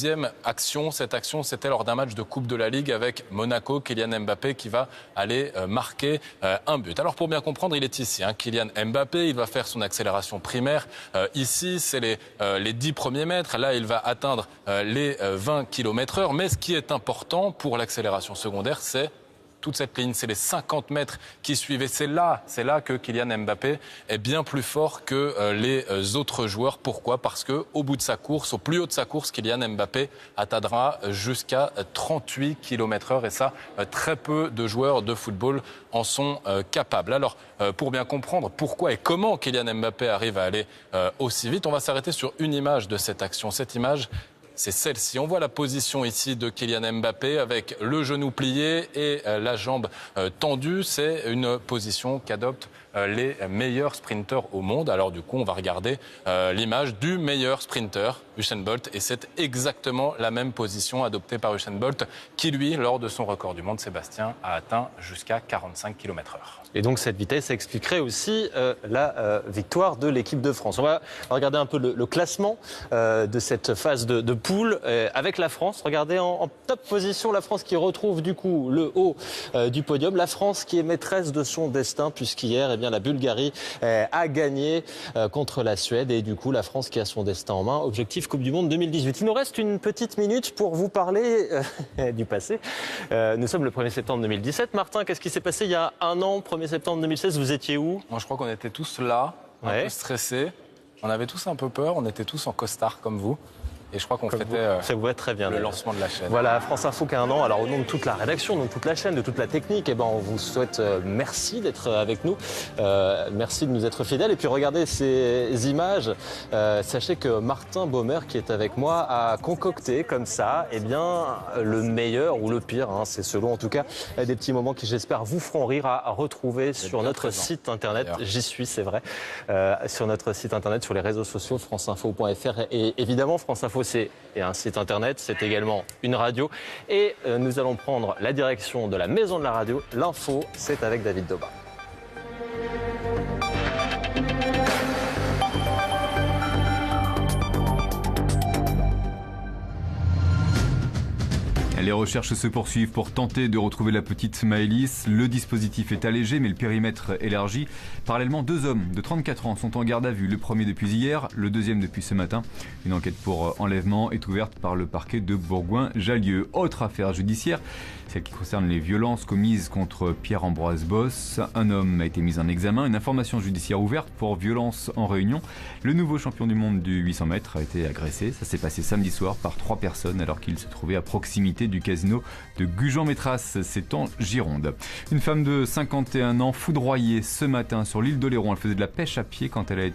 deuxième action. Cette action, c'était lors d'un match de Coupe de la Ligue avec Monaco. Kylian Mbappé qui va aller marquer un but. Alors pour bien comprendre, il est ici. Kylian Mbappé, il va faire son accélération primaire. Ici, c'est les 10 premiers mètres. Là, il va atteindre les 20 km/h. Mais ce qui est important pour l'accélération secondaire, c'est toute cette ligne, c'est les 50 mètres qui suivent. Et c'est là que Kylian Mbappé est bien plus fort que les autres joueurs. Pourquoi ? Parce qu'au bout de sa course, au plus haut de sa course, Kylian Mbappé atteindra jusqu'à 38 km/h. Et ça, très peu de joueurs de football en sont capables. Alors, pour bien comprendre pourquoi et comment Kylian Mbappé arrive à aller aussi vite, on va s'arrêter sur une image de cette action. Cette image, c'est celle-ci. On voit la position ici de Kylian Mbappé avec le genou plié et la jambe tendue. C'est une position qu'adoptent les meilleurs sprinteurs au monde. Alors du coup, on va regarder l'image du meilleur sprinter, Usain Bolt. Et c'est exactement la même position adoptée par Usain Bolt qui, lui, lors de son record du monde, Sébastien, a atteint jusqu'à 45 km/h. Et donc cette vitesse expliquerait aussi la victoire de l'équipe de France. On va regarder un peu le classement de cette phase de poule avec la France. Regardez en top position la France qui retrouve du coup le haut du podium. La France qui est maîtresse de son destin puisqu'hier la Bulgarie a gagné contre la Suède et du coup la France qui a son destin en main. Objectif Coupe du Monde 2018. Il nous reste une petite minute pour vous parler du passé. Nous sommes le 1er septembre 2017. Martin, qu'est-ce qui s'est passé il y a un an, 1er septembre 2016, vous étiez où ? Moi, je crois qu'on était tous là, un peu stressés. On avait tous un peu peur, on était tous en costard comme vous. Et je crois qu'on fêtait ça vous va très bien, le lancement de la chaîne. Voilà, France Info qui a un an. Alors au nom de toute la rédaction, de toute la chaîne, de toute la technique, on vous souhaite merci d'être avec nous. Merci de nous être fidèles. Et puis regardez ces images. Sachez que Martin Baumer, qui est avec moi, a concocté comme ça le meilleur ou le pire. C'est selon en tout cas des petits moments qui j'espère vous feront rire à retrouver sur notre site internet. J'y suis, c'est vrai. Sur notre site internet, sur les réseaux sociaux, franceinfo.fr. Et évidemment, France Info, c'est un site internet, c'est également une radio. Et nous allons prendre la direction de la maison de la radio. L'info, c'est avec David Doba. Les recherches se poursuivent pour tenter de retrouver la petite Maëlys. Le dispositif est allégé, mais le périmètre élargi. Parallèlement, 2 hommes de 34 ans sont en garde à vue. Le premier depuis hier, le deuxième depuis ce matin. Une enquête pour enlèvement est ouverte par le parquet de Bourgoin-Jallieu. Autre affaire judiciaire, celle qui concerne les violences commises contre Pierre-Ambroise Boss. Un homme a été mis en examen. Une information judiciaire ouverte pour violence en réunion. Le nouveau champion du monde du 800 mètres a été agressé. Ça s'est passé samedi soir par 3 personnes alors qu'il se trouvait à proximité du casino de Gujan-Métras, c'est en Gironde. Une femme de 51 ans foudroyée ce matin sur l'île d'Oléron. Elle faisait de la pêche à pied quand elle a été